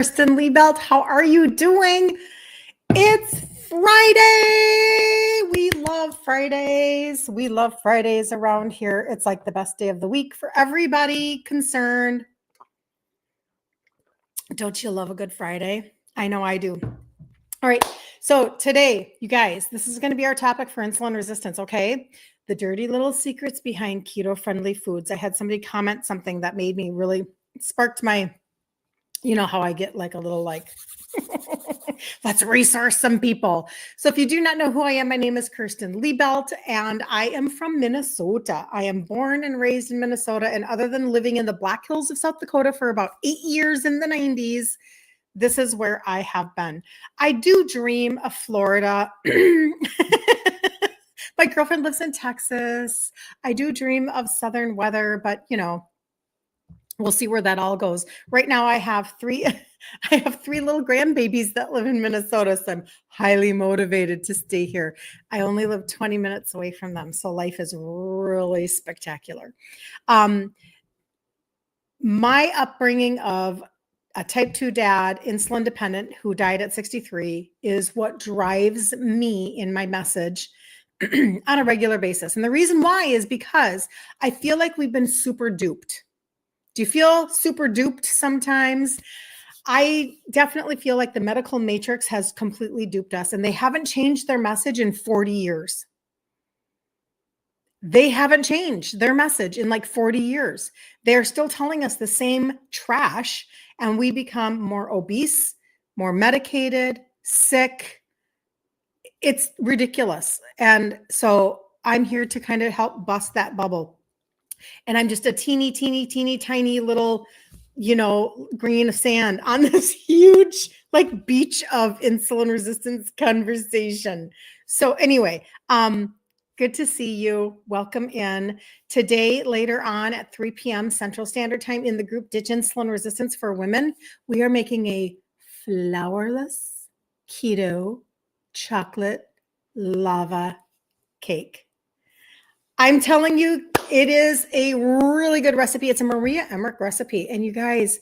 Kirsten Liebelt. How are you doing? It's Friday. We love Fridays. We love Fridays around here. It's like the best day of the week for everybody concerned. Don't you love a good Friday? I know I do. All right. So today, you guys, this is going to be our topic for insulin resistance, okay? The dirty little secrets behind keto-friendly foods. I had somebody comment something that made me really sparked my, you know how I get like a little like, let's resource some people. So if you do not know who I am, my name is Kirsten Liebelt, and I am from Minnesota. I am born and raised in Minnesota, and other than living in the Black Hills of South Dakota for about 8 years in the 90s, this is where I have been. I do dream of Florida. My girlfriend lives in Texas. I do dream of southern weather, but you know, we'll see where that all goes. Right now I have three little grandbabies that live in Minnesota, so I'm highly motivated to stay here. I only live 20 minutes away from them, so life is really spectacular. My upbringing of a type 2 dad, insulin dependent, who died at 63, is what drives me in my message on a regular basis. And the reason why is because I feel like we've been super duped. Do you feel super duped sometimes? I definitely feel like the medical matrix has completely duped us, and they haven't changed their message in 40 years. They haven't changed their message in like 40 years. They're still telling us the same trash, and we become more obese, more medicated, sick. It's ridiculous. And so I'm here to kind of help bust that bubble. And I'm just a teeny, tiny little, you know, grain of sand on this huge like beach of insulin resistance conversation. So anyway, good to see you. Welcome in. Today, later on at 3 p.m. Central Standard Time in the group Ditch Insulin Resistance for Women, we are making a flourless keto chocolate lava cake. I'm telling you, it is a really good recipe. It's a Maria Emmerich recipe. And you guys,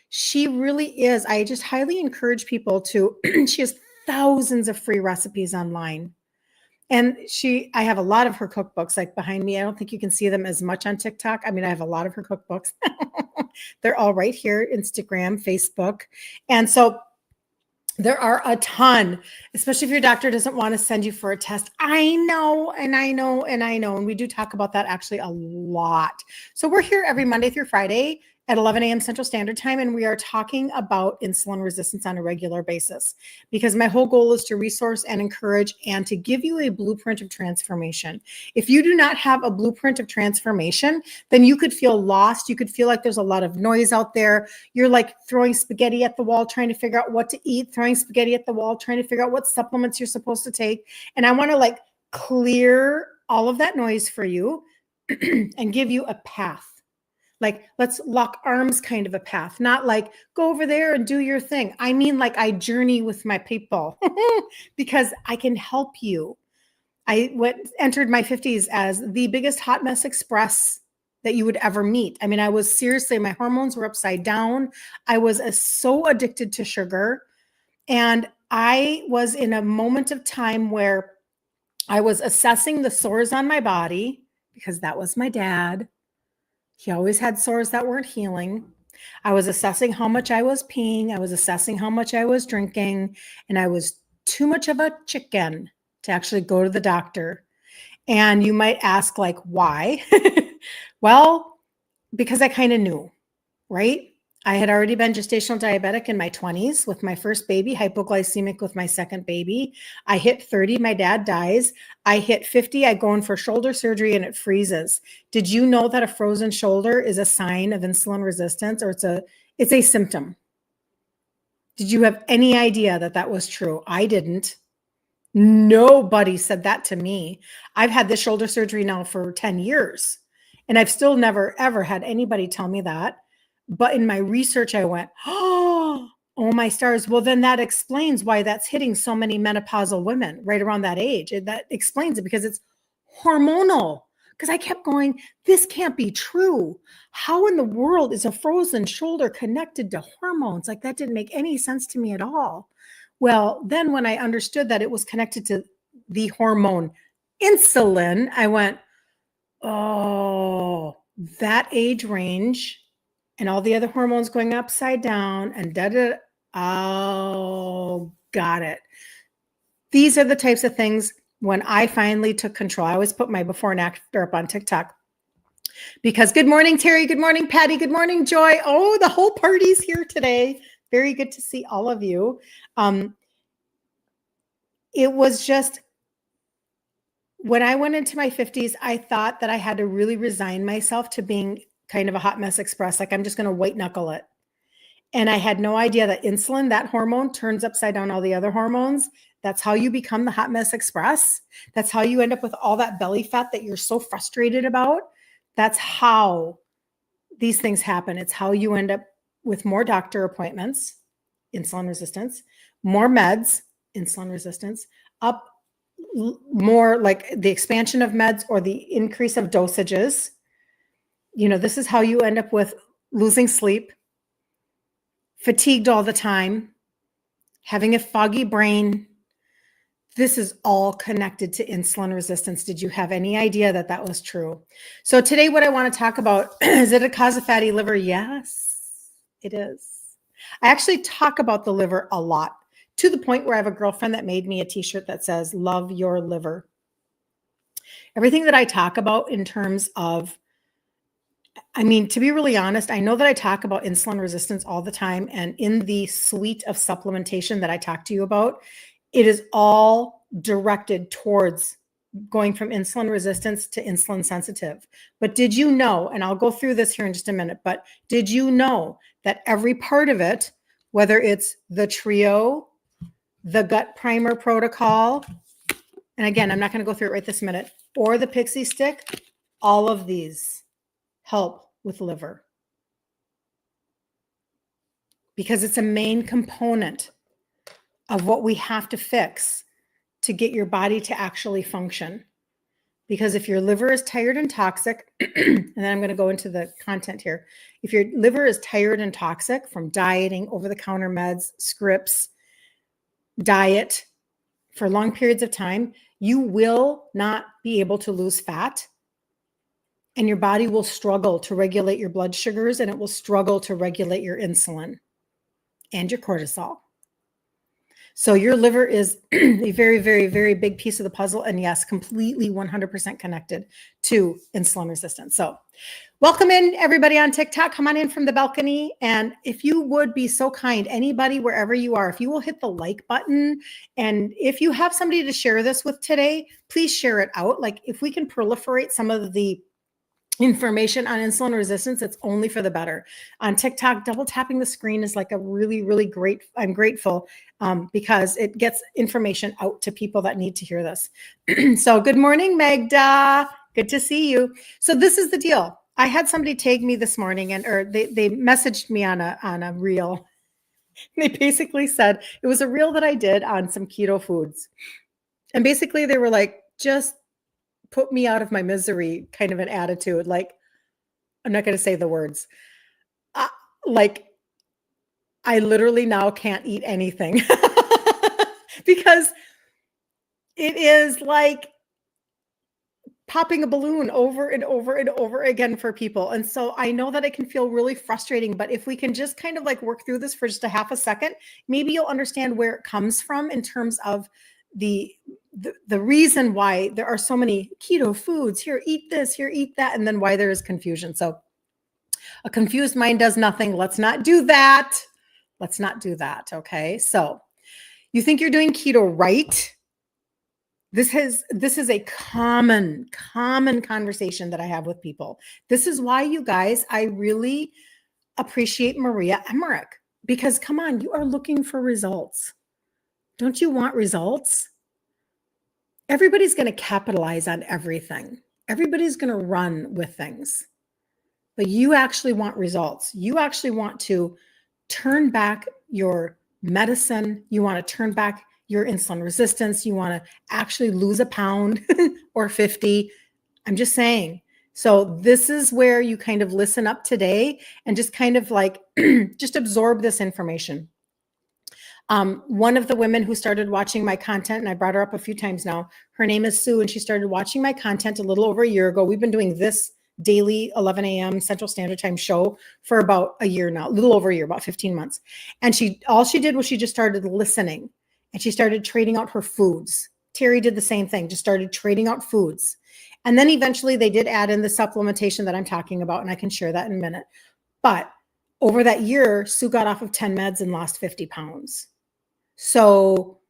she really is. I just highly encourage people to, she has thousands of free recipes online. And I have a lot of her cookbooks like behind me. I don't think you can see them as much on TikTok. I mean, I have a lot of her cookbooks. They're all right here, Instagram, Facebook. And so there are a ton, especially if your doctor doesn't want to send you for a test. I know. And we do talk about that actually a lot. So we're here every Monday through Friday at 11 a.m. Central Standard Time, and we are talking about insulin resistance on a regular basis, because my whole goal is to resource and encourage and to give you a blueprint of transformation. If you do not have a blueprint of transformation, then you could feel lost. You could feel like there's a lot of noise out there. You're like throwing spaghetti at the wall, trying to figure out what to eat, throwing spaghetti at the wall, trying to figure out what supplements you're supposed to take. And I want to like clear all of that noise for you and give you a path. Like, let's lock arms kind of a path, not like go over there and do your thing. I mean, like I journey with my people because I can help you. I entered my 50s as the biggest hot mess express that you would ever meet. I mean, I was seriously, my hormones were upside down. I was so addicted to sugar. And I was in a moment of time where I was assessing the sores on my body, because that was my dad. He always had sores that weren't healing. I was assessing how much I was peeing. I was assessing how much I was drinking. And I was too much of a chicken to actually go to the doctor. And you might ask, like, why? Well, because I kind of knew, right? I had already been gestational diabetic in my 20s with my first baby, hypoglycemic with my second baby. I hit 30, my dad dies. I hit 50, I go in for shoulder surgery and it freezes. Did you know that a frozen shoulder is a sign of insulin resistance, or it's a symptom? Did you have any idea that that was true? I didn't. Nobody said that to me. I've had this shoulder surgery now for 10 years, and I've still never, ever had anybody tell me that. But in my research, I went, oh my stars. Well, then that explains why that's hitting so many menopausal women right around that age. That explains it, because it's hormonal. because I kept going, this can't be true. How in the world is a frozen shoulder connected to hormones? Like that didn't make any sense to me at all. Well, then when I understood that it was connected to the hormone insulin, I went, oh, that age range and all the other hormones going upside down and da da. Oh, got it. These are the types of things when I finally took control. I always put my before and after up on TikTok because good morning, Terry. Good morning, Patty. Good morning, Joy. Oh, the whole party's here today. Very good to see all of you. It was just, when I went into my 50s, I thought that I had to really resign myself to being kind of a hot mess express. Like I'm just going to white knuckle it. And I had no idea that insulin, that hormone, turns upside down all the other hormones. That's how you become the hot mess express. That's how you end up with all that belly fat that you're so frustrated about. That's how these things happen. It's how you end up with more doctor appointments, insulin resistance, more meds, insulin resistance, up more like the expansion of meds or the increase of dosages. You know, this is how you end up with losing sleep, fatigued all the time, having a foggy brain. This is all connected to insulin resistance. Did you have any idea that that was true? So today what I want to talk about, is it a cause of fatty liver? Yes, it is. I actually talk about the liver a lot, to the point where I have a girlfriend that made me a t-shirt that says, love your liver. Everything that I talk about in terms of, I mean, to be really honest, I know that I talk about insulin resistance all the time. And in the suite of supplementation that I talk to you about, it is all directed towards going from insulin resistance to insulin sensitive. But did you know, and I'll go through this here in just a minute, but did you know that every part of it, whether it's the trio, the gut primer protocol, and again, I'm not going to go through it right this minute, or the pixie stick, all of these help with liver because it's a main component of what we have to fix to get your body to actually function. Because if your liver is tired and toxic, and then I'm going to go into the content here. If your liver is tired and toxic from dieting, over-the-counter meds, scripts, diet for long periods of time, you will not be able to lose fat. And your body will struggle to regulate your blood sugars, and it will struggle to regulate your insulin and your cortisol. So your liver is a very, very, very big piece of the puzzle. And yes, completely 100% connected to insulin resistance. So welcome in everybody on TikTok. Come on in from the balcony. And if you would be so kind, anybody, wherever you are, if you will hit the like button, and if you have somebody to share this with today, please share it out. Like if we can proliferate some of the information on insulin resistance, it's only for the better. On TikTok, double tapping the screen is like a really, really great, I'm grateful because it gets information out to people that need to hear this. So good morning, Magda. Good to see you. So this is the deal. I had somebody tag me this morning or they messaged me on a reel. They basically said it was a reel that I did on some keto foods. And basically they were like, just put me out of my misery kind of an attitude. Like, I'm not going to say the words. Like, I literally now can't eat anything because it is like popping a balloon over and over and over again for people. And so I know that it can feel really frustrating, but if we can just kind of like work through this for just a half a second, maybe you'll understand where it comes from in terms of the reason why there are so many keto foods. Here, eat this, here, eat that, and then why there is confusion. So a confused mind does nothing. Let's not do that. Let's not do that. Okay. So you think you're doing keto right? This is a common conversation that I have with people. This is why, you guys, I really appreciate Maria Emmerich, because come on, you are looking for results. Don't you want results? Everybody's going to capitalize on everything. Everybody's going to run with things. But you actually want results. You actually want to turn back your medicine. You want to turn back your insulin resistance. You want to actually lose a pound or 50. I'm just saying. So this is where you kind of listen up today and just kind of like just absorb this information. One of the women who started watching my content, and I brought her up a few times now, her name is Sue, and she started watching my content a little over a year ago. We've been doing this daily 11 a.m. Central Standard Time show for about a year now, a little over a year, about 15 months. And all she did was she just started listening, and she started trading out her foods. Terry did the same thing, just started trading out foods. And then eventually they did add in the supplementation that I'm talking about, and I can share that in a minute. But over that year, Sue got off of 10 meds and lost 50 pounds. So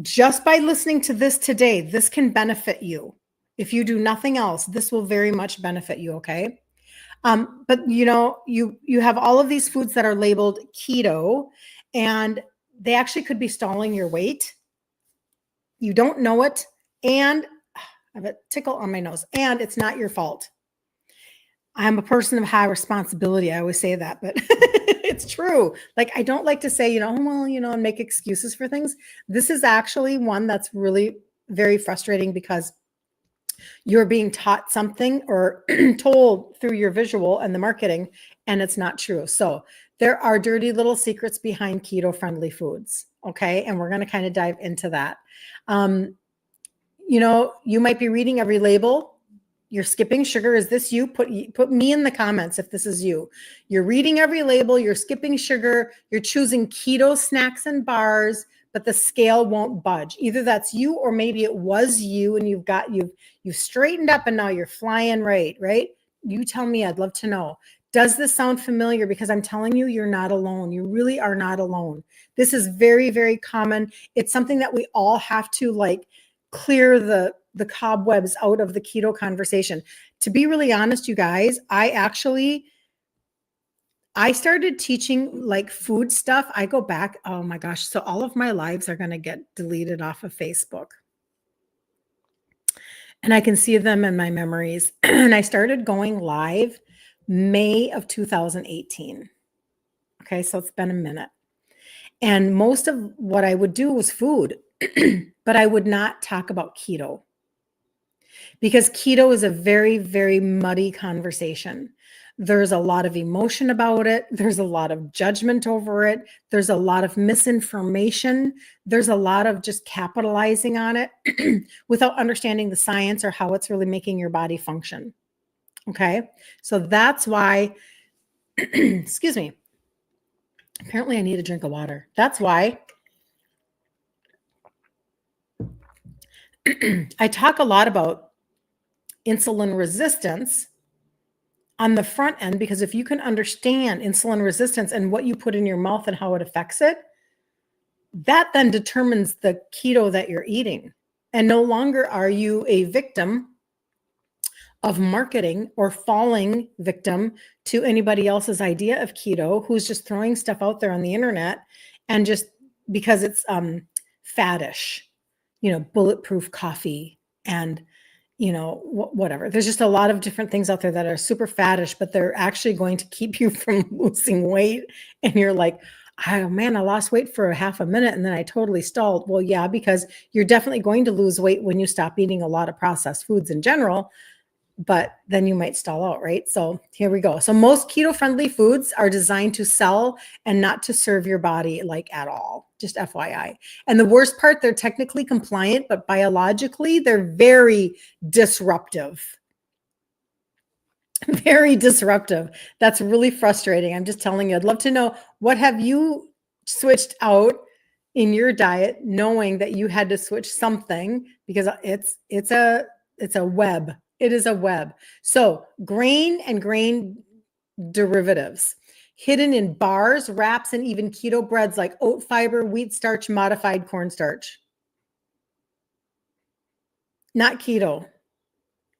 just by listening to this today, this can benefit you. If you do nothing else, this will very much benefit you, okay? But you have all of these foods that are labeled keto, and they actually could be stalling your weight. You don't know it, and I have a tickle on my nose, and it's not your fault. I'm a person of high responsibility. I always say that, but it's true. Like, I don't like to say, and make excuses for things. This is actually one that's really very frustrating because you're being taught something or told through your visual and the marketing, and it's not true. So there are dirty little secrets behind keto-friendly foods. Okay. And we're going to kind of dive into that. You might be reading every label. You're skipping sugar. Is this you? Put me in the comments if this is you. You're reading every label. You're skipping sugar. You're choosing keto snacks and bars, but the scale won't budge. Either that's you, or maybe it was you, and you've straightened up, and now you're flying right? You tell me. I'd love to know. Does this sound familiar? Because I'm telling you, you're not alone. You really are not alone. This is very, very common. It's something that we all have to clear the cobwebs out of the keto conversation. To be really honest, you guys, I started teaching food stuff. I go back, oh my gosh. So all of my lives are going to get deleted off of Facebook. And I can see them in my memories. And I started going live May of 2018. Okay. So it's been a minute. And most of what I would do was food, but I would not talk about keto. Because keto is a very, very muddy conversation. There's a lot of emotion about it. There's a lot of judgment over it. There's a lot of misinformation. There's a lot of just capitalizing on it without understanding the science or how it's really making your body function. Okay. So that's why, excuse me. Apparently I need a drink of water. That's why I talk a lot about insulin resistance on the front end, because if you can understand insulin resistance and what you put in your mouth and how it affects it, that then determines the keto that you're eating. And no longer are you a victim of marketing or falling victim to anybody else's idea of keto who's just throwing stuff out there on the internet, and just because it's faddish, bulletproof coffee and whatever. There's just a lot of different things out there that are super faddish, but they're actually going to keep you from losing weight. And you're like, oh man, I lost weight for a half a minute and then I totally stalled. Well, yeah, because you're definitely going to lose weight when you stop eating a lot of processed foods in general, but then you might stall out, right? So here we go. So most keto-friendly foods are designed to sell and not to serve your body at all, just FYI. And the worst part, they're technically compliant, but biologically, they're very disruptive. Very disruptive. That's really frustrating. I'm just telling you, I'd love to know, what have you switched out in your diet, knowing that you had to switch something, because it's a web. It is a web. So grain and grain derivatives hidden in bars, wraps, and even keto breads like oat fiber, wheat starch, modified cornstarch. Not keto.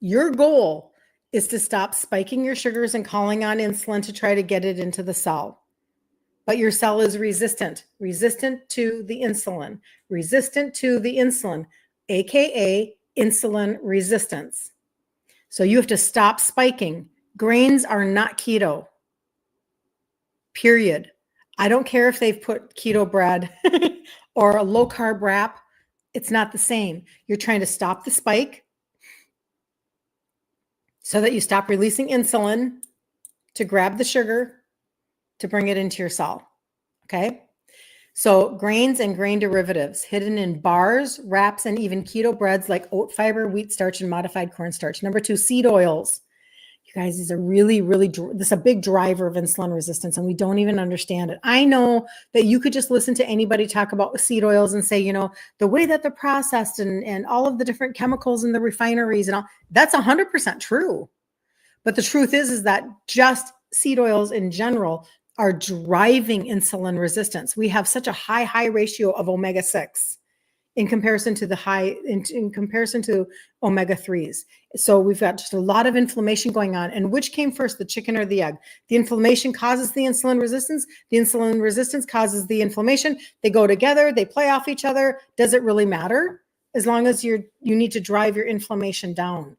Your goal is to stop spiking your sugars and calling on insulin to try to get it into the cell. But your cell is resistant to the insulin, AKA insulin resistance. So you have to stop spiking. Grains are not keto, period. I don't care if they've put keto bread or a low carb wrap. It's not the same. You're trying to stop the spike. so that you stop releasing insulin to grab the sugar to bring it into your cell. Okay. So grains and grain derivatives hidden in bars, wraps, and even keto breads like oat fiber, wheat starch, and modified cornstarch. Number 2, seed oils. You guys, these are really, this is a big driver of insulin resistance, and we don't even understand it. I know that you could just listen to anybody talk about seed oils and say, the way that they're processed and all of the different chemicals in the refineries and all, that's 100% true. But the truth is that just seed oils in general are driving insulin resistance. We have such a high ratio of omega-6 in comparison to in comparison to omega-3s. So we've got just a lot of inflammation going on. And which came first, the chicken or the egg? The inflammation causes the insulin resistance. The insulin resistance causes the inflammation. They go together. They play off each other. Does it really matter? As long as you need to drive your inflammation down.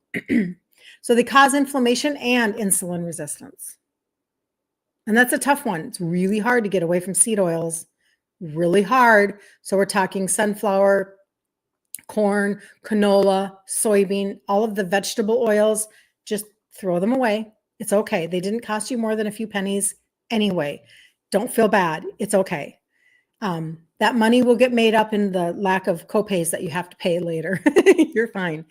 So they cause inflammation and insulin resistance. And that's a tough one. It's really hard to get away from seed oils. Really hard. So we're talking sunflower, corn, canola, soybean, all of the vegetable oils, just throw them away. It's okay. They didn't cost you more than a few pennies anyway. Don't feel bad. It's okay. That money will get made up in the lack of copays that you have to pay later. You're fine.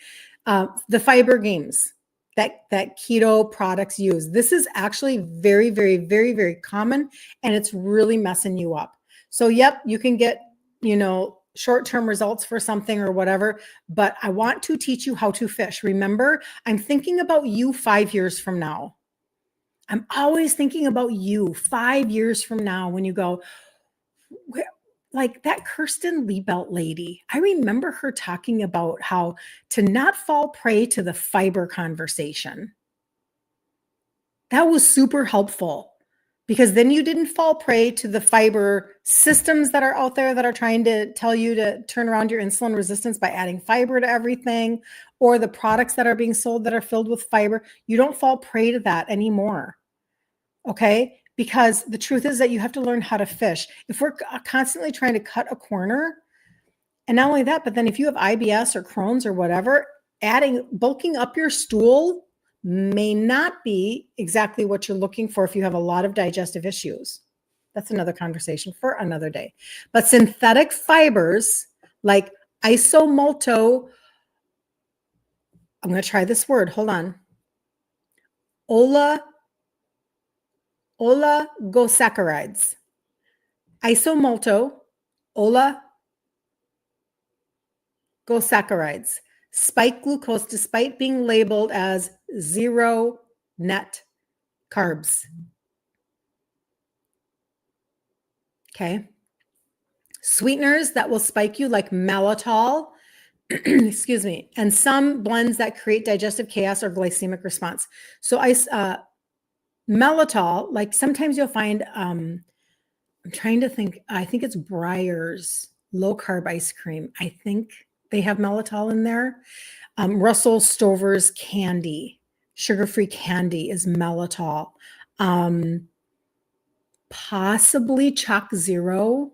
The fiber games that keto products use. This is actually very common, and it's really messing you up. So yep, you can get, short-term results for something or whatever, but I want to teach you how to fish. Remember, I'm thinking about you 5 years from now. I'm always thinking about you 5 years from now when you go, like that Kirsten Liebelt lady. I remember her talking about how to not fall prey to the fiber conversation. That was super helpful. Because then you didn't fall prey to the fiber systems that are out there that are trying to tell you to turn around your insulin resistance by adding fiber to everything, or the products that are being sold that are filled with fiber. You don't fall prey to that anymore. Okay? Because the truth is that you have to learn how to fish. If we're constantly trying to cut a corner, and not only that, but then if you have IBS or Crohn's or whatever, bulking up your stool may not be exactly what you're looking for if you have a lot of digestive issues. That's another conversation for another day. But synthetic fibers like isomalto, I'm going to try this word. Hold on. Oligosaccharides. Isomalto, oligosaccharides. Spike glucose despite being labeled as zero net carbs. Okay. Sweeteners that will spike you like maltol, excuse me, and some blends that create digestive chaos or glycemic response. So maltol, like sometimes you'll find, I'm trying to think, I think it's Breyer's low carb ice cream. I think they have maltol in there. Russell Stover's candy, sugar-free candy is maltol. Possibly Chalk Zero.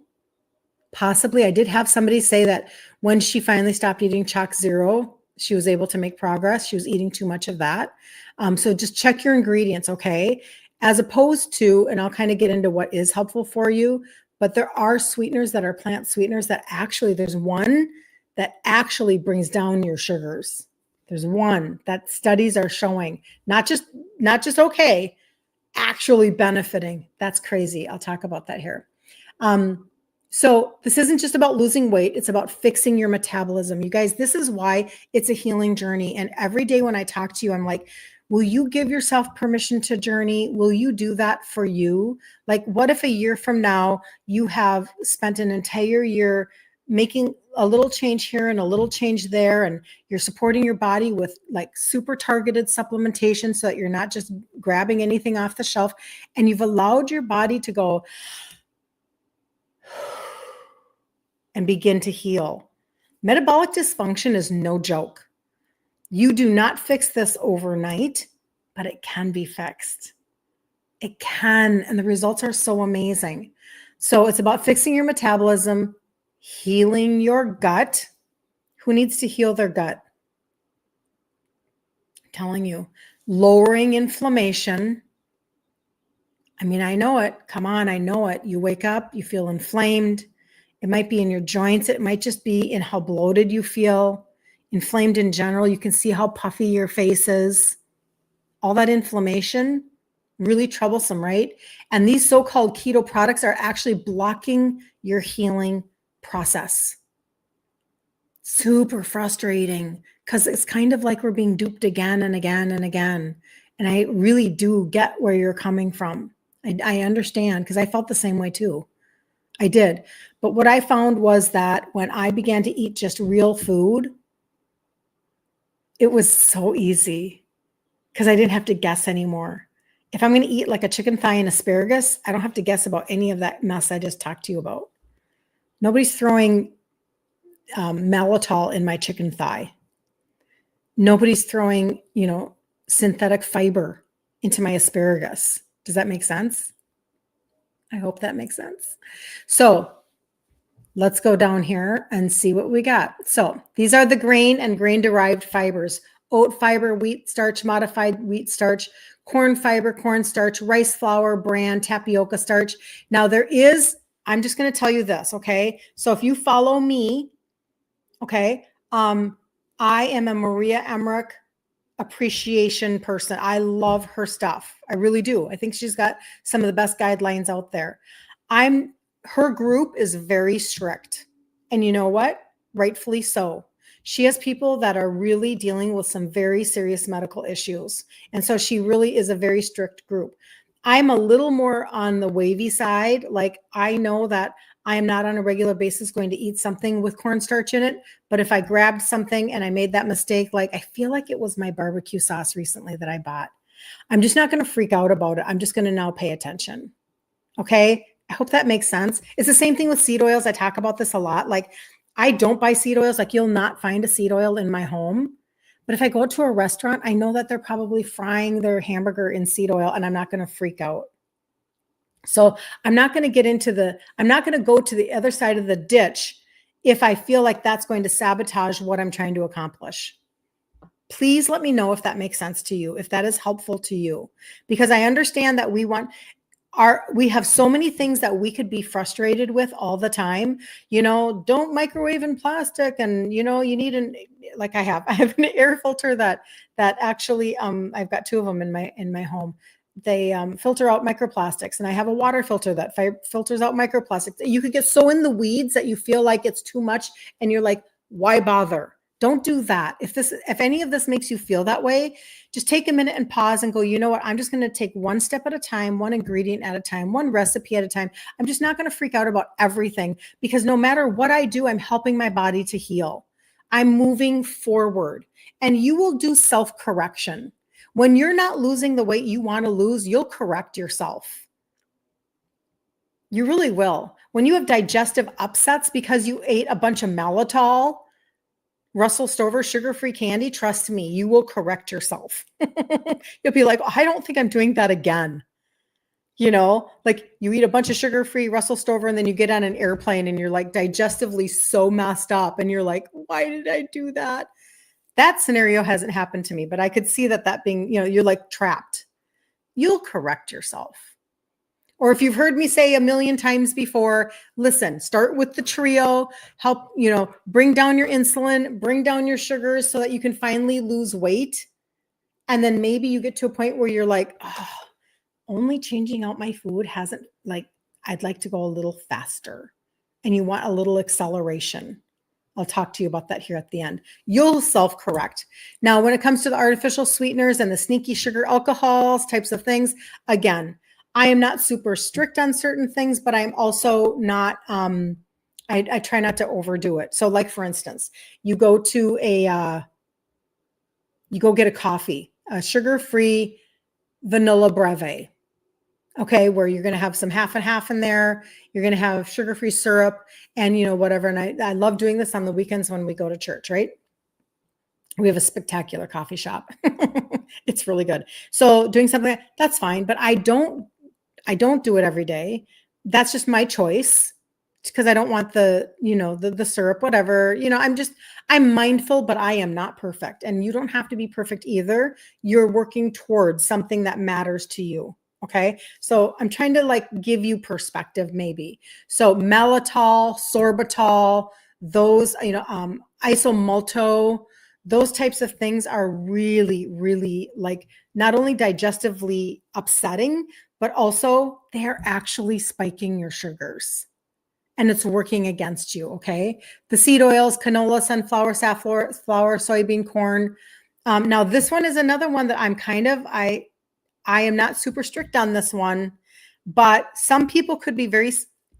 Possibly. I did have somebody say that when she finally stopped eating Chalk Zero, she was able to make progress. She was eating too much of that. So just check your ingredients, okay? As opposed to, and I'll kind of get into what is helpful for you, but there are sweeteners that are plant sweeteners that actually, there's one that actually brings down your sugars. There's one that studies are showing, not just okay, actually benefiting. That's crazy. I'll talk about that here. So this isn't just about losing weight. It's about fixing your metabolism. You guys, this is why it's a healing journey. And every day when I talk to you, I'm like, will you give yourself permission to journey? Will you do that for you? Like, what if a year from now you have spent an entire year making a little change here and a little change there, and you're supporting your body with like super targeted supplementation so that you're not just grabbing anything off the shelf, and you've allowed your body to go and begin to heal. Metabolic dysfunction is no joke. You do not fix this overnight, but it can be fixed. It can, and the results are so amazing. So it's about fixing your metabolism, healing your gut. Who needs to heal their gut? I'm telling you, lowering inflammation. I mean, I know it. Come on, I know it. You wake up, you feel inflamed. It might be in your joints. It might just be in how bloated you feel, inflamed in general. You can see how puffy your face is. All that inflammation, really troublesome, right? And these so-called keto products are actually blocking your healing process. Super frustrating because it's kind of like we're being duped again and again and again. And I really do get where you're coming from. I understand because I felt the same way too. I did. But what I found was that when I began to eat just real food, it was so easy because I didn't have to guess anymore. If I'm going to eat like a chicken thigh and asparagus, I don't have to guess about any of that mess I just talked to you about. Nobody's throwing maltitol in my chicken thigh. Nobody's throwing, synthetic fiber into my asparagus. Does that make sense? I hope that makes sense. So let's go down here and see what we got. So these are the grain and grain-derived fibers: oat fiber, wheat starch, modified wheat starch, corn fiber, corn starch, rice flour, bran, tapioca starch. Now I'm just going to tell you this, okay? So if you follow me, okay, I am a Maria Emmerich appreciation person. I love her stuff. I really do. I think she's got some of the best guidelines out there. Her group is very strict. And you know what? Rightfully so. She has people that are really dealing with some very serious medical issues. And so she really is a very strict group. I'm a little more on the wavy side. Like, I know that I am not on a regular basis going to eat something with cornstarch in it. But if I grabbed something and I made that mistake, like I feel like it was my barbecue sauce recently that I bought, I'm just not going to freak out about it. I'm just going to now pay attention. Okay. I hope that makes sense. It's the same thing with seed oils. I talk about this a lot. Like, I don't buy seed oils. Like, you'll not find a seed oil in my home. But if I go to a restaurant, I know that they're probably frying their hamburger in seed oil, and I'm not going to freak out. So I'm not going to go to the other side of the ditch if I feel like that's going to sabotage what I'm trying to accomplish. Please let me know if that makes sense to you, if that is helpful to you, because I understand that we have so many things that we could be frustrated with all the time. Don't microwave in plastic, and you need I have an air filter that actually I've got two of them in my home. They filter out microplastics, and I have a water filter that filters out microplastics. You could get so in the weeds that you feel like it's too much, and you're like, why bother? Don't do that. If any of this makes you feel that way, just take a minute and pause and go, you know what? I'm just going to take one step at a time, one ingredient at a time, one recipe at a time. I'm just not going to freak out about everything, because no matter what I do, I'm helping my body to heal. I'm moving forward, and you will do self-correction. When you're not losing the weight you want to lose, you'll correct yourself. You really will. When you have digestive upsets because you ate a bunch of maltitol, Russell Stover sugar-free candy, trust me, you will correct yourself. You'll be like, I don't think I'm doing that again. Like, you eat a bunch of sugar-free Russell Stover, and then you get on an airplane and you're like digestively so messed up, and you're like, why did I do that? That scenario hasn't happened to me, but I could see that being, you're like trapped. You'll correct yourself. Or if you've heard me say a million times before, listen, start with the trio, help, bring down your insulin, bring down your sugars so that you can finally lose weight. And then maybe you get to a point where you're like, oh, only changing out my food hasn't, I'd like to go a little faster. And you want a little acceleration. I'll talk to you about that here at the end. You'll self-correct. Now, when it comes to the artificial sweeteners and the sneaky sugar alcohols, types of things, again, I am not super strict on certain things, but I'm also not, I try not to overdo it. So like, for instance, you go get a coffee, a sugar-free vanilla breve. Okay, where you're going to have some half and half in there. You're going to have sugar-free syrup and, whatever. And I love doing this on the weekends when we go to church, right? We have a spectacular coffee shop. It's really good. So doing something that's fine, but I don't do it every day. That's just my choice. because I don't want the syrup, whatever. I'm mindful, but I am not perfect. And you don't have to be perfect either. You're working towards something that matters to you. Okay. So I'm trying to like give you perspective maybe. So maltitol, sorbitol, those, isomalto, those types of things are really, really like not only digestively upsetting, but also they're actually spiking your sugars and it's working against you. Okay. The seed oils, canola, sunflower, safflower, soybean, corn. Now this one is another one that I am not super strict on this one, but some people could be very,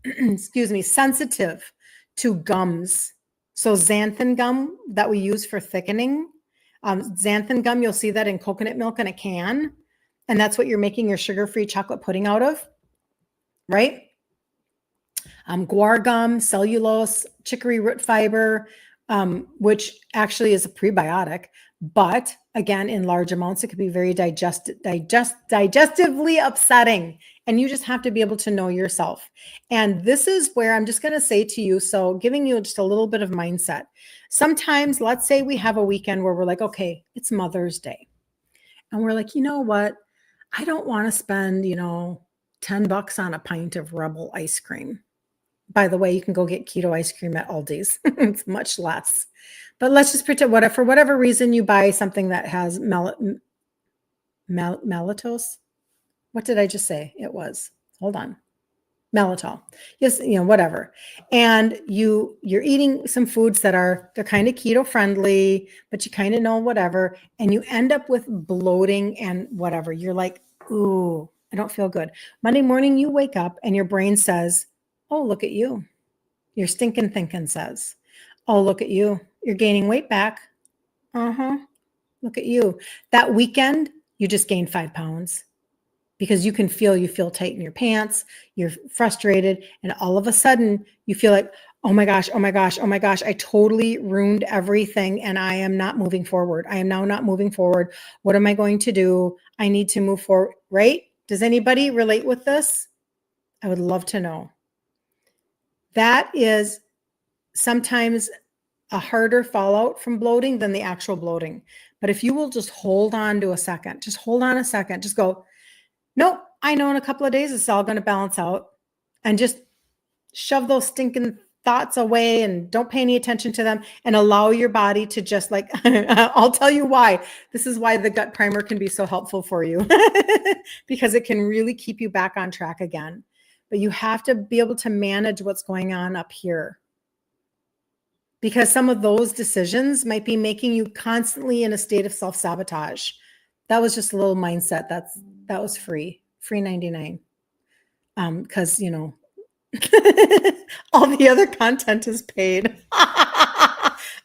excuse me, sensitive to gums. So xanthan gum that we use for thickening, xanthan gum, you'll see that in coconut milk in a can. And that's what you're making your sugar-free chocolate pudding out of, right? Guar gum, cellulose, chicory root fiber, which actually is a prebiotic, but again, in large amounts, it could be very digestively upsetting. And you just have to be able to know yourself. And this is where I'm just going to say to you, so giving you just a little bit of mindset. Sometimes, let's say we have a weekend where we're like, okay, it's Mother's Day. And we're like, you know what? I don't want to spend, $10 on a pint of Rebel ice cream. By the way, you can go get keto ice cream at Aldi's. It's much less. But let's just pretend for whatever reason you buy something that has maltose. What did I just say? It was, hold on. Maltitol. Yes, whatever. And you're eating some foods they're kind of keto friendly, but you kind of know whatever. And you end up with bloating and whatever. You're like, ooh, I don't feel good. Monday morning, you wake up and your brain says, oh, look at you. Your stinking thinking says, oh, look at you. You're gaining weight back. Look at you. That weekend, you just gained 5 pounds because you feel tight in your pants. You're frustrated. And all of a sudden you feel like, oh my gosh, I totally ruined everything. And I am not moving forward. I am now not moving forward. What am I going to do? I need to move forward, right? Does anybody relate with this? I would love to know. That is sometimes a harder fallout from bloating than the actual bloating. But if you will just hold on to a second, just hold on a second, just go, nope, I know in a couple of days it's all going to balance out, and just shove those stinking thoughts away and don't pay any attention to them and allow your body to just like, I'll tell you why. This is why the gut primer can be so helpful for you because it can really keep you back on track again. But you have to be able to manage what's going on up here, because some of those decisions might be making you constantly in a state of self-sabotage. That was just a little mindset. That was free 99. Because all the other content is paid.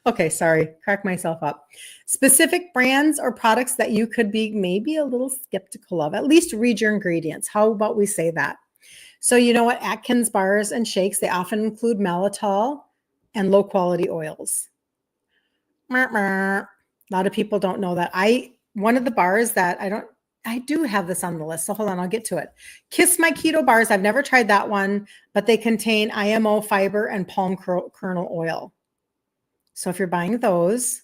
Okay, sorry, crack myself up. Specific brands or products that you could be maybe a little skeptical of. At least read your ingredients. How about we say that? So you know what? Atkins bars and shakes, they often include maltitol and low quality oils. A lot of people don't know that. One of the bars that I do have this on the list. So hold on, I'll get to it. Kiss My Keto bars. I've never tried that one, but they contain IMO fiber and palm kernel oil. So if you're buying those,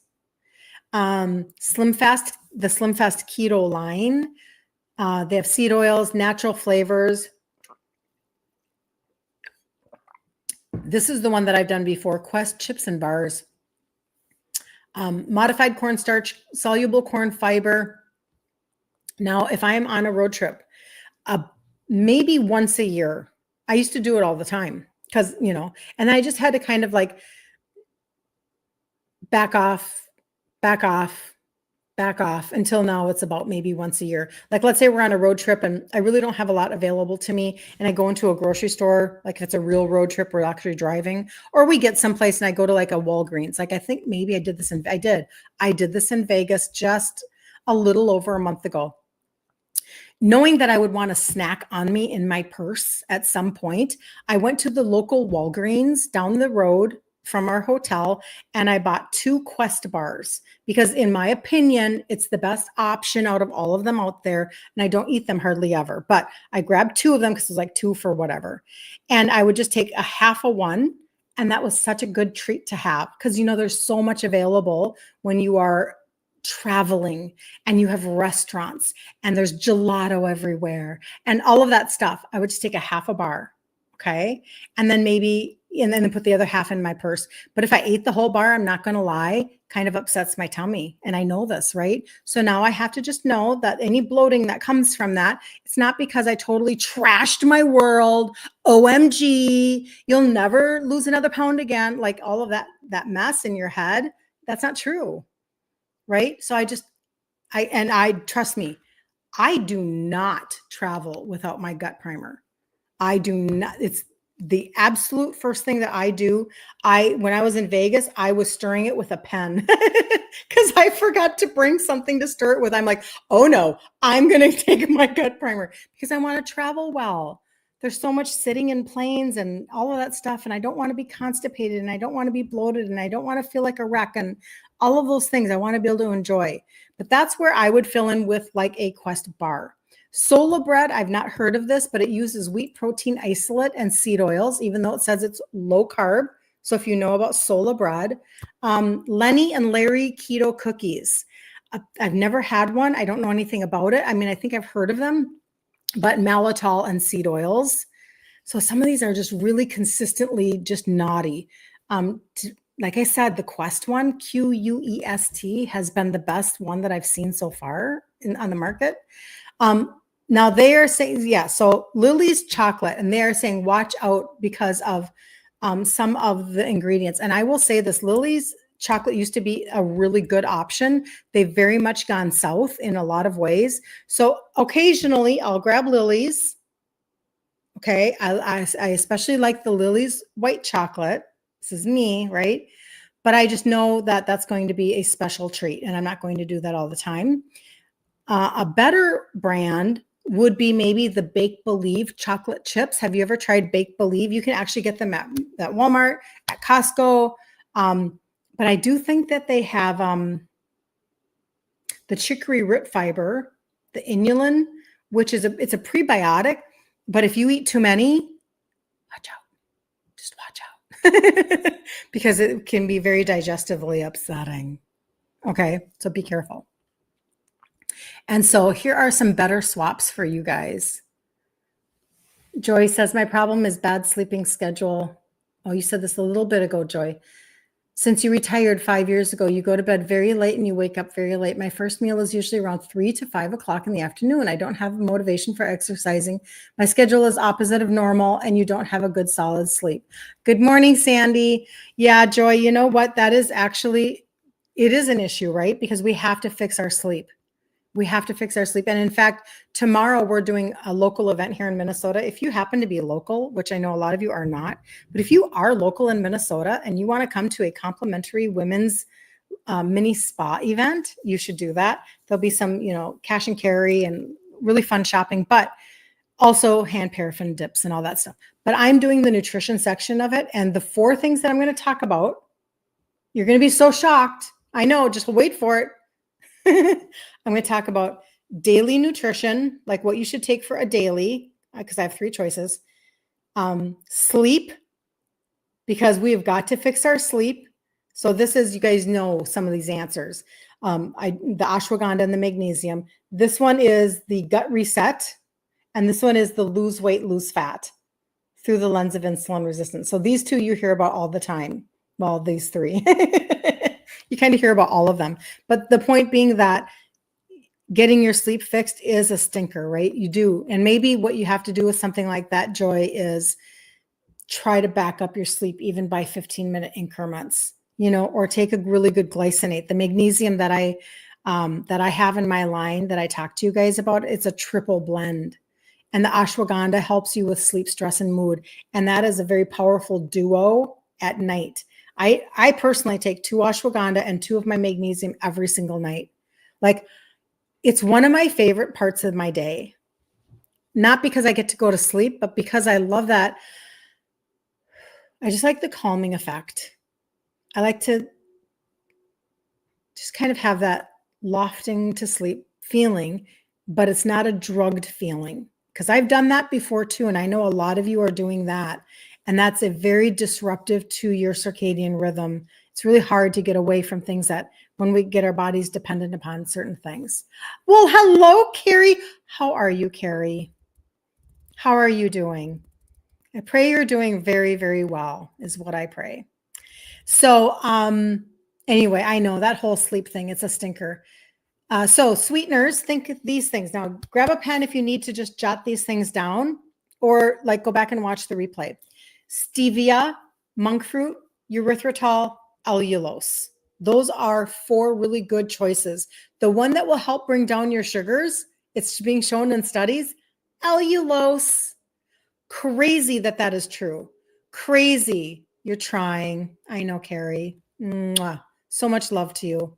the Slim Fast Keto line, they have seed oils, natural flavors. This is the one that I've done before, Quest chips and bars. Modified cornstarch, soluble corn fiber. Now, if I am on a road trip, maybe once a year, I used to do it all the time because, and I just had to kind of like back off until now. It's about maybe once a year. Like, let's say we're on a road trip and I really don't have a lot available to me. And I go into a grocery store, like if it's a real road trip, we're actually driving, or we get someplace and I go to like a Walgreens. Like, I think maybe I did this in Vegas just a little over a month ago. Knowing that I would want a snack on me in my purse at some point, I went to the local Walgreens down the road from our hotel and I bought 2 Quest bars because in my opinion, it's the best option out of all of them out there. And I don't eat them hardly ever, but I grabbed 2 of them because it's like 2 for whatever. And I would just take a half of one. And that was such a good treat to have because, there's so much available when you are traveling and you have restaurants and there's gelato everywhere and all of that stuff. I would just take a half a bar. Okay. And then put the other half in my purse. But if I ate the whole bar, I'm not going to lie, kind of upsets my tummy. And I know this, right? So now I have to just know that any bloating that comes from that, it's not because I totally trashed my world. OMG, you'll never lose another pound again. Like all of that mess in your head. That's not true. Right. So I trust me, I do not travel without my gut primer. I do not. It's the absolute first thing that I do. When I was in Vegas, I was stirring it with a pen because I forgot to bring something to stir it with. I'm like, oh no, I'm going to take my gut primer because I want to travel well. There's so much sitting in planes and all of that stuff. And I don't want to be constipated and I don't want to be bloated and I don't want to feel like a wreck and all of those things I want to be able to enjoy. But that's where I would fill in with like a Quest bar. Sola bread, I've not heard of this, but it uses wheat protein isolate and seed oils, even though it says it's low carb. So if you know about Sola bread, Lenny and Larry keto cookies. I've never had one. I don't know anything about it. I mean, I think I've heard of them, but maltitol and seed oils. So some of these are just really consistently just naughty. Like I said, the Quest one, Quest, has been the best one that I've seen so far on the market. Now they are saying, so Lily's chocolate, and they are saying, watch out because of some of the ingredients. And I will say this, Lily's chocolate used to be a really good option. They've very much gone south in a lot of ways. So occasionally I'll grab Lily's. Okay. I especially like the Lily's white chocolate. This is me, right? But I just know that that's going to be a special treat and I'm not going to do that all the time. A better brand would be maybe the Bake Believe chocolate chips. Have you ever tried Bake Believe? You can actually get them at Walmart, at Costco. But I do think that they have the chicory root fiber, the inulin, which is it's a prebiotic. But if you eat too many, watch out. Just watch out. Because it can be very digestively upsetting. Okay, so be careful. And so here are some better swaps for you guys. Joy says, my problem is bad sleeping schedule. Oh, you said this a little bit ago, Joy. Since you retired 5 years ago, you go to bed very late and you wake up very late. My first meal is usually around 3 to 5 o'clock in the afternoon. I don't have motivation for exercising. My schedule is opposite of normal and you don't have a good solid sleep. Good morning, Sandy. Yeah, Joy, you know what? That is actually, it is an issue, right? Because we have to fix our sleep. We have to fix our sleep. And in fact, tomorrow we're doing a local event here in Minnesota. If you happen to be local, which I know a lot of you are not, but if you are local in Minnesota and you want to come to a complimentary women's mini spa event, you should do that. There'll be some, cash and carry and really fun shopping, but also hand paraffin dips and all that stuff. But I'm doing the nutrition section of it. And the 4 things that I'm going to talk about, you're going to be so shocked. I know, just wait for it. I'm going to talk about daily nutrition, like what you should take for a daily, because I have 3 choices. Sleep, because we have got to fix our sleep. So this is, you guys know some of these answers. The ashwagandha and the magnesium. This one is the gut reset. And this one is the lose weight, lose fat through the lens of insulin resistance. So these 2 you hear about all the time. Well, these 3. You kind of hear about all of them. But the point being that getting your sleep fixed is a stinker, right? You do. And maybe what you have to do with something like that, Joy, is try to back up your sleep even by 15-minute increments, or take a really good glycinate. The magnesium that I have in my line that I talk to you guys about, it's a triple blend. And the ashwagandha helps you with sleep, stress, and mood. And that is a very powerful duo at night. I personally take 2 ashwagandha and 2 of my magnesium every single night. Like, it's one of my favorite parts of my day. Not because I get to go to sleep, but because I love that. I just like the calming effect. I like to just kind of have that lofting to sleep feeling, but it's not a drugged feeling, because I've done that before too. And I know a lot of you are doing that. And that's a very disruptive to your circadian rhythm. It's really hard to get away from things that when we get our bodies dependent upon certain things. Well, hello, Carrie. How are you, Carrie? How are you doing? I pray you're doing very, very well, is what I pray. So, anyway, I know that whole sleep thing, it's a stinker. So sweeteners, think of these things. Now, grab a pen if you need to just jot these things down, or like go back and watch the replay. Stevia, monk fruit, erythritol, allulose. Those are 4 really good choices. The one that will help bring down your sugars, it's being shown in studies, allulose. Crazy that is true. Crazy. You're trying. I know, Carrie. Mwah. So much love to you.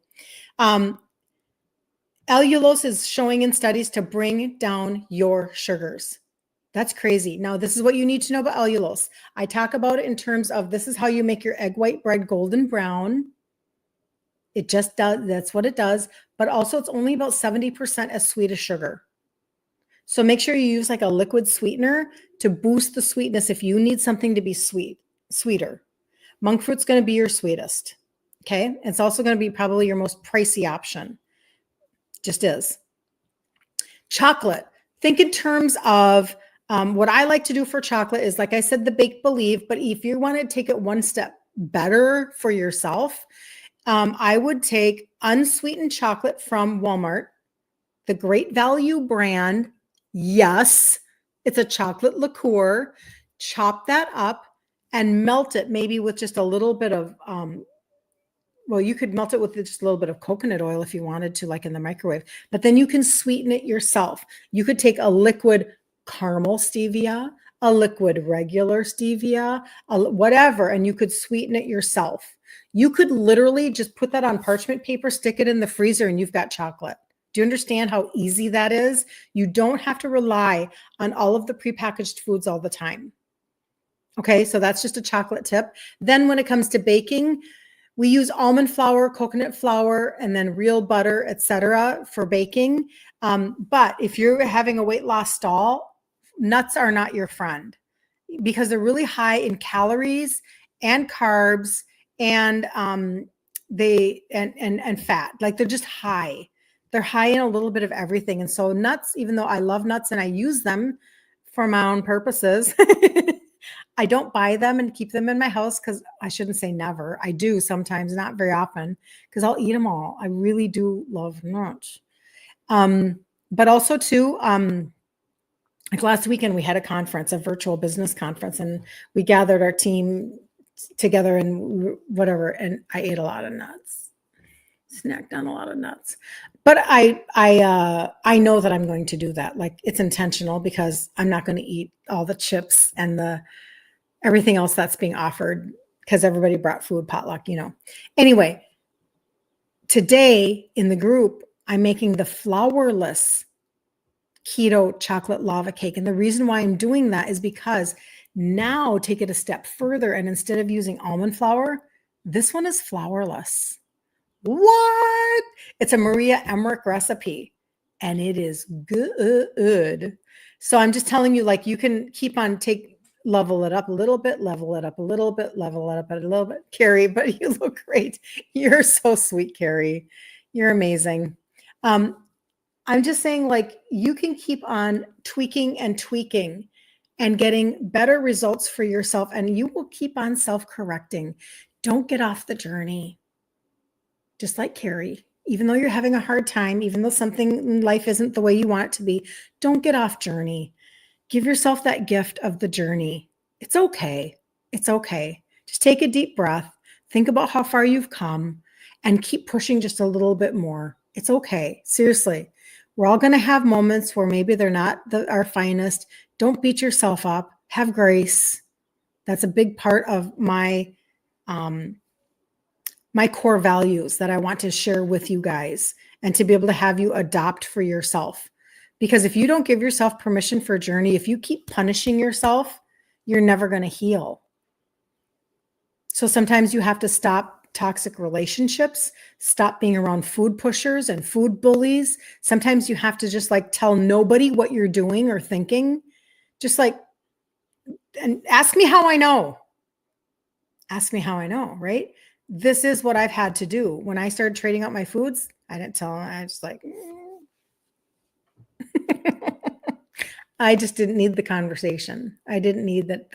Allulose is showing in studies to bring down your sugars. That's crazy. Now, this is what you need to know about allulose. I talk about it in terms of this is how you make your egg white bread golden brown. It just does. That's what it does. But also, it's only about 70% as sweet as sugar. So make sure you use like a liquid sweetener to boost the sweetness if you need something to be sweeter. Monk fruit's going to be your sweetest. Okay. It's also going to be probably your most pricey option. Just is. Chocolate. Think in terms of what I like to do for chocolate is, like I said, the Bake Believe, but if you want to take it one step better for yourself, I would take unsweetened chocolate from Walmart, the Great Value brand. Yes, it's a chocolate liqueur. Chop that up and melt it, maybe with just a little bit of, well, you could melt it with just a little bit of coconut oil if you wanted to, like in the microwave, but then you can sweeten it yourself. You could take a liquid caramel stevia, a liquid regular stevia, whatever, and you could sweeten it yourself. You could literally just put that on parchment paper, stick it in the freezer, and you've got chocolate. Do you understand how easy that is? You don't have to rely on all of the prepackaged foods all the time. Okay, so that's just a chocolate tip. Then when it comes to baking, we use almond flour, coconut flour, and then real butter, etc. for baking. But if you're having a weight loss stall, nuts are not your friend because they're really high in calories and carbs and fat. Like they're just high. They're high in a little bit of everything. And so nuts, even though I love nuts and I use them for my own purposes, I don't buy them and keep them in my house because I shouldn't say never. I do sometimes, not very often, because I'll eat them all. I really do love nuts. But also too, like last weekend we had a conference, a virtual business conference, and we gathered our team together and whatever, and I ate a lot of nuts, snacked on a lot of nuts. But I know that I'm going to do that. Like it's intentional because I'm not going to eat all the chips and everything else that's being offered because everybody brought food potluck, Anyway, today in the group, I'm making the flourless keto chocolate lava cake. And the reason why I'm doing that is because now take it a step further. And instead of using almond flour, this one is flourless. What? It's a Maria Emmerich recipe and it is good. So I'm just telling you, like, you can keep on level it up a little bit, level it up a little bit, level it up a little bit. Carrie, but you look great. You're so sweet, Carrie. You're amazing. I'm just saying, like, you can keep on tweaking and getting better results for yourself, and you will keep on self-correcting. Don't get off the journey. Just like Carrie, even though you're having a hard time, even though something in life isn't the way you want it to be, don't get off journey. Give yourself that gift of the journey. It's okay. It's okay. Just take a deep breath. Think about how far you've come and keep pushing just a little bit more. It's okay. Seriously. We're all going to have moments where maybe they're not our finest. Don't beat yourself up. Have grace. That's a big part of my core values that I want to share with you guys and to be able to have you adopt for yourself. Because if you don't give yourself permission for a journey, if you keep punishing yourself, you're never going to heal. So sometimes you have to stop toxic relationships, stop being around food pushers and food bullies. Sometimes you have to just like tell nobody what you're doing or thinking. Just like, and ask me how I know. Ask me how I know, right? This is what I've had to do. When I started trading out my foods, I didn't tell them. I was like, I just didn't need the conversation. I didn't need that.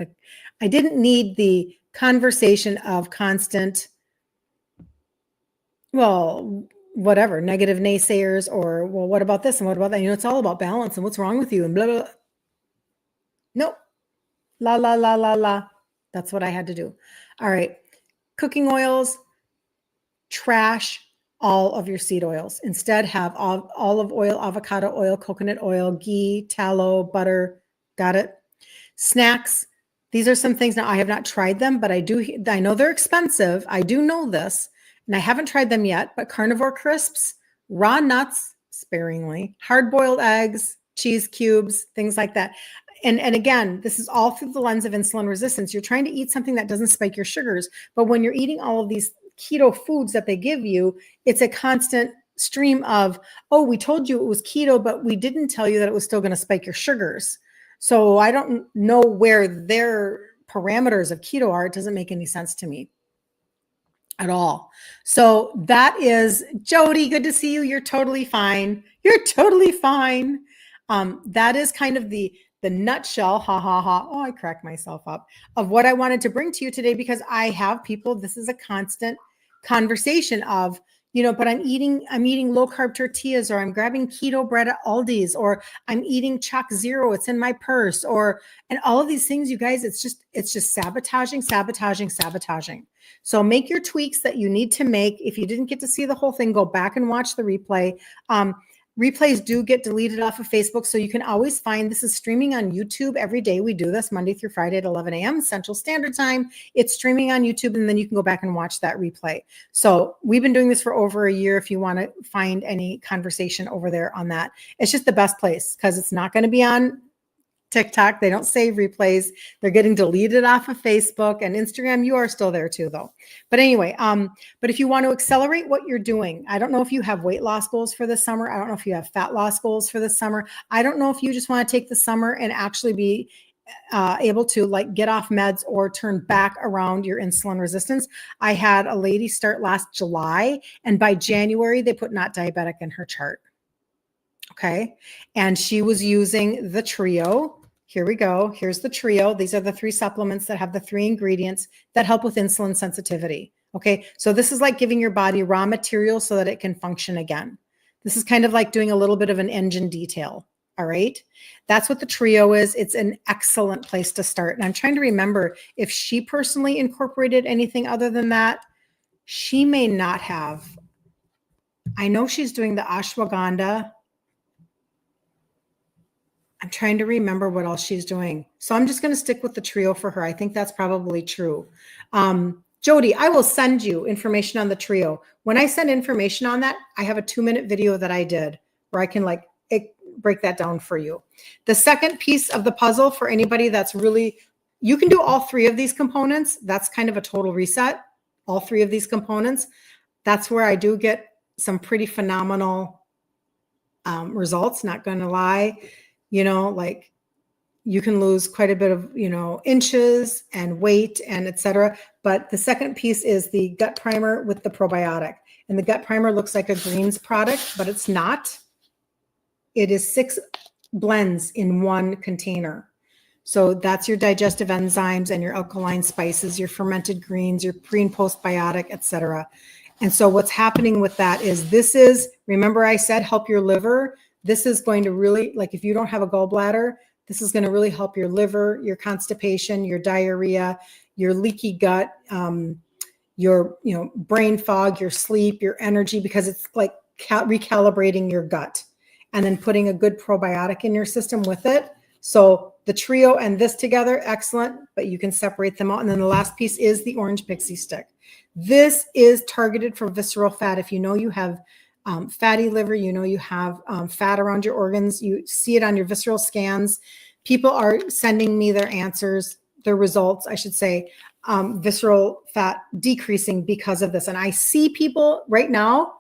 I didn't need the conversation of constant, well, whatever, negative naysayers or, well, what about this and what about that? It's all about balance and what's wrong with you and blah, blah, blah. Nope. La, la, la, la, la. That's what I had to do. All right. Cooking oils, trash all of your seed oils. Instead, have olive oil, avocado oil, coconut oil, ghee, tallow, butter. Got it? Snacks. These are some things. Now, I have not tried them, but I know they're expensive. I do know this, and I haven't tried them yet, but carnivore crisps, raw nuts, sparingly, hard-boiled eggs, cheese cubes, things like that. And again, this is all through the lens of insulin resistance. You're trying to eat something that doesn't spike your sugars, but when you're eating all of these keto foods that they give you, it's a constant stream of, oh, we told you it was keto, but we didn't tell you that it was still going to spike your sugars. So I don't know where their parameters of keto are. It doesn't make any sense to me at all. So that is Jody. Good to see you. You're totally fine. You're totally fine. That is kind of the nutshell, ha, ha, ha. Oh, I cracked myself up of what I wanted to bring to you today, because I have people, this is a constant conversation of, but I'm eating low carb tortillas, or I'm grabbing keto bread at Aldi's, or I'm eating Choc Zero. It's in my purse, and all of these things, you guys, it's just sabotaging. So make your tweaks that you need to make. If you didn't get to see the whole thing, go back and watch the replay. Replays do get deleted off of Facebook, so you can always find, this is streaming on YouTube every day. We do this Monday through Friday at 11 a.m. Central Standard Time. It's streaming on YouTube, and then you can go back and watch that replay. So we've been doing this for over a year. If you want to find any conversation over there on that, it's just the best place, because it's not going to be on TikTok. They don't save replays. They're getting deleted off of Facebook and Instagram. You are still there too, though. But anyway, but if you want to accelerate what you're doing, I don't know if you have weight loss goals for this summer. I don't know if you have fat loss goals for this summer. I don't know if you just want to take the summer and actually be able to like get off meds or turn back around your insulin resistance. I had a lady start last July, and by January, they put not diabetic in her chart. Okay. And she was using the trio. Here we go. Here's the trio. These are the 3 supplements that have the 3 ingredients that help with insulin sensitivity. Okay. So this is like giving your body raw material so that it can function again. This is kind of like doing a little bit of an engine detail. All right. That's what the trio is. It's an excellent place to start. And I'm trying to remember if she personally incorporated anything other than that. She may not have. I know she's doing the ashwagandha. I'm trying to remember what else she's doing. So I'm just going to stick with the trio for her. I think that's probably true. Jody, I will send you information on the trio. When I send information on that, I have a 2-minute video that I did where I can break that down for you. The second piece of the puzzle for anybody that's really, you can do all 3 of these components. That's kind of a total reset. All 3 of these components. That's where I do get some pretty phenomenal results. Not going to lie. Like you can lose quite a bit of, inches and weight and etc. But the second piece is the gut primer with the probiotic. And the gut primer looks like a greens product, but it's not. It is 6 blends in 1 container. So that's your digestive enzymes and your alkaline spices, your fermented greens, your pre and postbiotic, etc. And so what's happening with that is remember I said help your liver. This is going to really, like if you don't have a gallbladder, this is going to really help your liver, your constipation, your diarrhea, your leaky gut, your brain fog, your sleep, your energy, because it's like recalibrating your gut and then putting a good probiotic in your system with it. So the trio and this together, excellent, but you can separate them out. And then the last piece is the orange pixie stick. This is targeted for visceral fat. If you know you have fatty liver, you have fat around your organs, you see it on your visceral scans. People are sending me their answers, their results, I should say, visceral fat decreasing because of this. And I see people right now,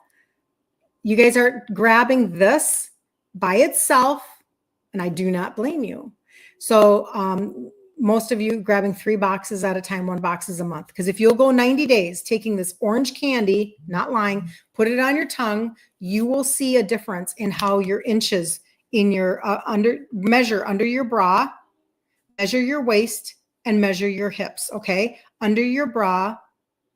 you guys are grabbing this by itself, and I do not blame you. So most of you grabbing 3 boxes at a time, 1 box a month. Because if you'll go 90 days taking this orange candy, not lying, put it on your tongue, you will see a difference in how your inches in your measure under your bra, measure your waist, and measure your hips. Okay, under your bra,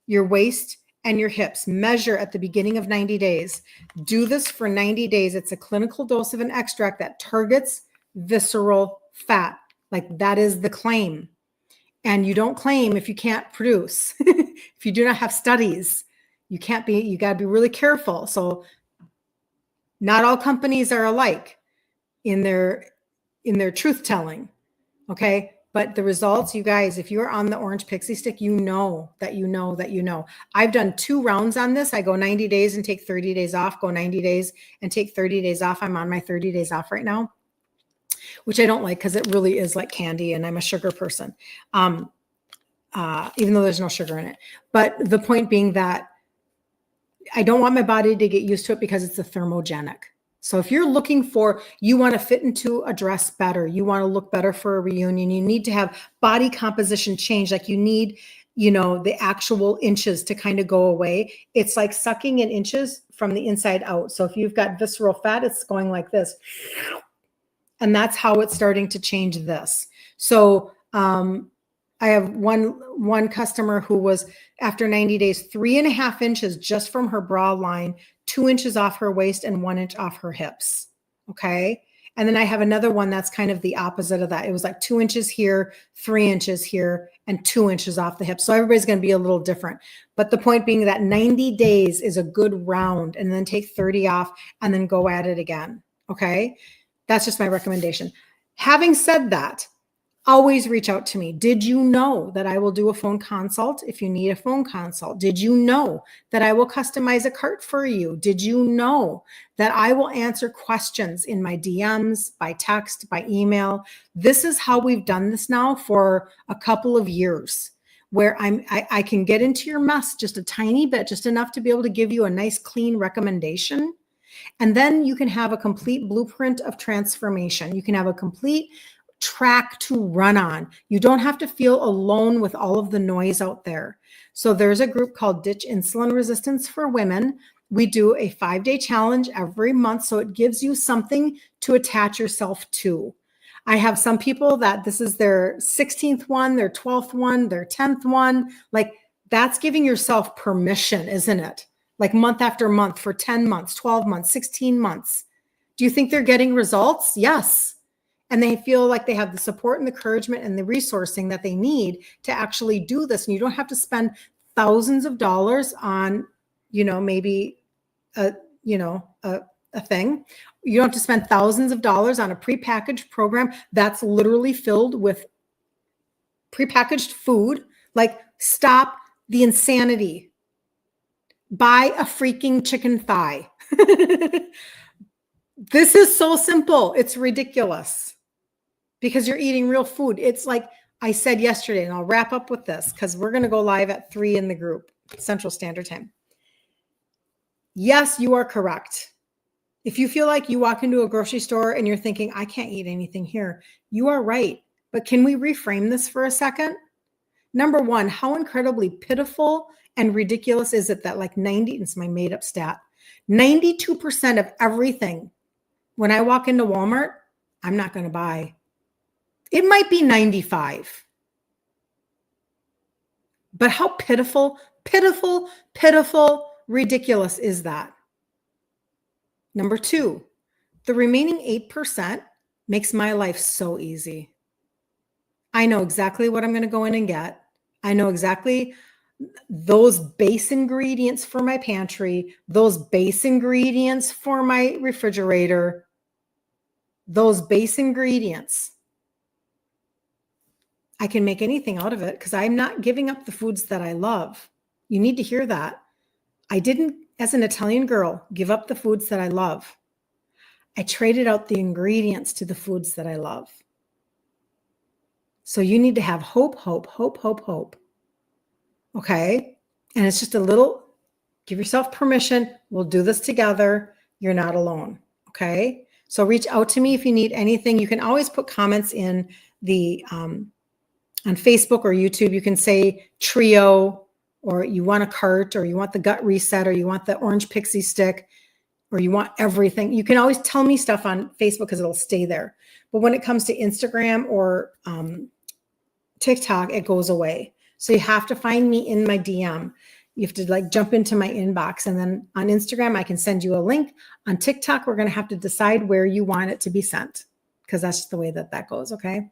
your waist, and your hips. Measure at the beginning of 90 days. Do this for 90 days. It's a clinical dose of an extract that targets visceral fat. Like, that is the claim. And you don't claim if you can't produce. If you do not have studies, you got to be really careful. So not all companies are alike in their truth telling. Okay. But the results, you guys, if you're on the orange pixie stick, you know. I've done 2 rounds on this. I go 90 days and take 30 days off, go 90 days and take 30 days off. I'm on my 30 days off right now, which I don't like because it really is like candy and I'm a sugar person, even though there's no sugar in it. But the point being that I don't want my body to get used to it because it's a thermogenic. So if you're looking you want to fit into a dress better, you want to look better for a reunion, you need to have body composition change. Like, you need, the actual inches to kind of go away. It's like sucking in inches from the inside out. So if you've got visceral fat, it's going like this. And that's how it's starting to change this. So I have one customer who was, after 90 days, 3.5 inches just from her bra line, 2 inches off her waist, and 1 inch off her hips. Okay. And then I have another one that's kind of the opposite of that. It was like 2 inches here, 3 inches here, and 2 inches off the hips. So everybody's going to be a little different. But the point being that 90 days is a good round, and then take 30 off and then go at it again. Okay. That's just my recommendation. Having said that, always reach out to me. Did you know that I will do a phone consult if you need a phone consult? Did you know that I will customize a cart for you? Did you know that I will answer questions in my DMs, by text, by email? This is how we've done this now for a couple of years, where I can get into your mess just a tiny bit, just enough to be able to give you a nice, clean recommendation. And then you can have a complete blueprint of transformation. You can have a complete track to run on. You don't have to feel alone with all of the noise out there. So there's a group called Ditch Insulin Resistance for Women. We do a 5-day challenge every month. So it gives you something to attach yourself to. I have some people that this is their 16th one, their 12th one, their 10th one. Like, that's giving yourself permission, isn't it? Like, month after month for 10 months, 12 months, 16 months. Do you think they're getting results? Yes. And they feel like they have the support and the encouragement and the resourcing that they need to actually do this. And you don't have to spend thousands of dollars on, maybe a thing. You don't have to spend thousands of dollars on a prepackaged program that's literally filled with prepackaged food. Like, stop the insanity. Buy a freaking chicken thigh. This is so simple. It's ridiculous because you're eating real food. It's like I said yesterday, and I'll wrap up with this because we're going to go live at 3 in the group, Central Standard Time. Yes, you are correct. If you feel like you walk into a grocery store and you're thinking, I can't eat anything here, you are right. But can we reframe this for a second? Number one, how incredibly pitiful and ridiculous is it that it's my made up stat, 92% of everything when I walk into Walmart, I'm not going to buy. It might be 95. But how pitiful, ridiculous is that? Number two, the remaining 8% makes my life so easy. I know exactly what I'm going to go in and get. I know exactly those base ingredients for my pantry, those base ingredients for my refrigerator, those base ingredients. I can make anything out of it because I'm not giving up the foods that I love. You need to hear that. I didn't, as an Italian girl, give up the foods that I love. I traded out the ingredients to the foods that I love. So you need to have hope. Okay. And it's just a little, give yourself permission. We'll do this together. You're not alone. Okay. So reach out to me if you need anything. You can always put comments in the, on Facebook or YouTube. You can say trio, or you want a cart, or you want the gut reset, or you want the orange pixie stick, or you want everything. You can always tell me stuff on Facebook because it'll stay there. But when it comes to Instagram or TikTok, it goes away. So you have to find me in my DM. You have to like jump into my inbox. And then on Instagram, I can send you a link. On TikTok, we're going to have to decide where you want it to be sent, because that's just the way that goes. Okay.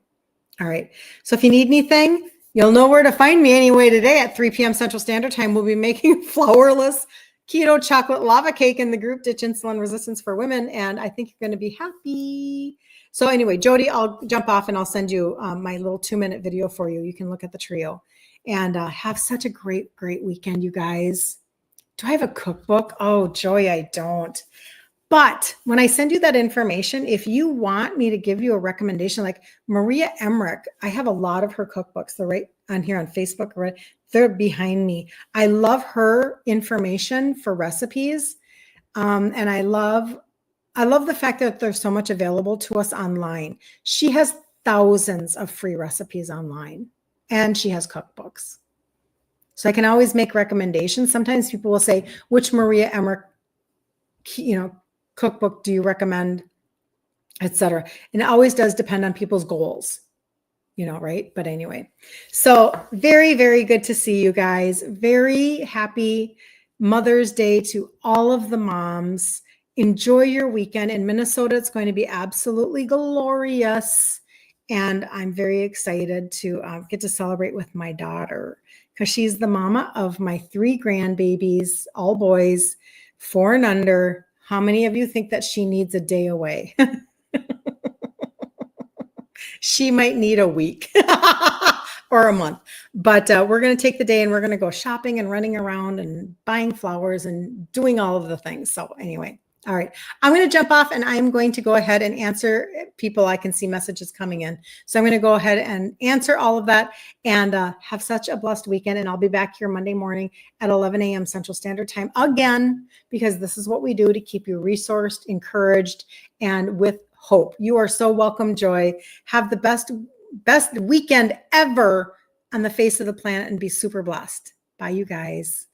All right. So if you need anything, you'll know where to find me anyway. Today at 3 p.m. Central Standard Time, we'll be making flourless keto chocolate lava cake in the group Ditch Insulin Resistance for Women. And I think you're going to be happy. So anyway, Jody, I'll jump off and I'll send you my little 2-minute video for you. You can look at the trio, and have such a great weekend, you guys. Do I have a cookbook? Oh, Joy, I don't. But when I send you that information, if you want me to give you a recommendation, like Maria Emmerich, I have a lot of her cookbooks. They're right on here on Facebook, right? They're behind me. I love her information for recipes. And I love the fact that there's so much available to us online. She has thousands of free recipes online, and she has cookbooks. So I can always make recommendations. Sometimes people will say, which Maria Emmerich, cookbook do you recommend, etc. And it always does depend on people's goals, right? But anyway, so very, very good to see you guys. Very happy Mother's Day to all of the moms. Enjoy your weekend. In Minnesota, it's going to be absolutely glorious. And I'm very excited to get to celebrate with my daughter, because she's the mama of my 3 grandbabies, all boys, 4 and under. How many of you think that she needs a day away? She might need a week or a month, but we're going to take the day and we're going to go shopping and running around and buying flowers and doing all of the things. So anyway, all right, I'm going to jump off and I'm going to go ahead and answer people. I can see messages coming in. So I'm going to go ahead and answer all of that, and have such a blessed weekend. And I'll be back here Monday morning at 11 a.m. Central Standard Time again, because this is what we do to keep you resourced, encouraged, and with hope. You are so welcome, Joy. Have the best weekend ever on the face of the planet and be super blessed. Bye, you guys.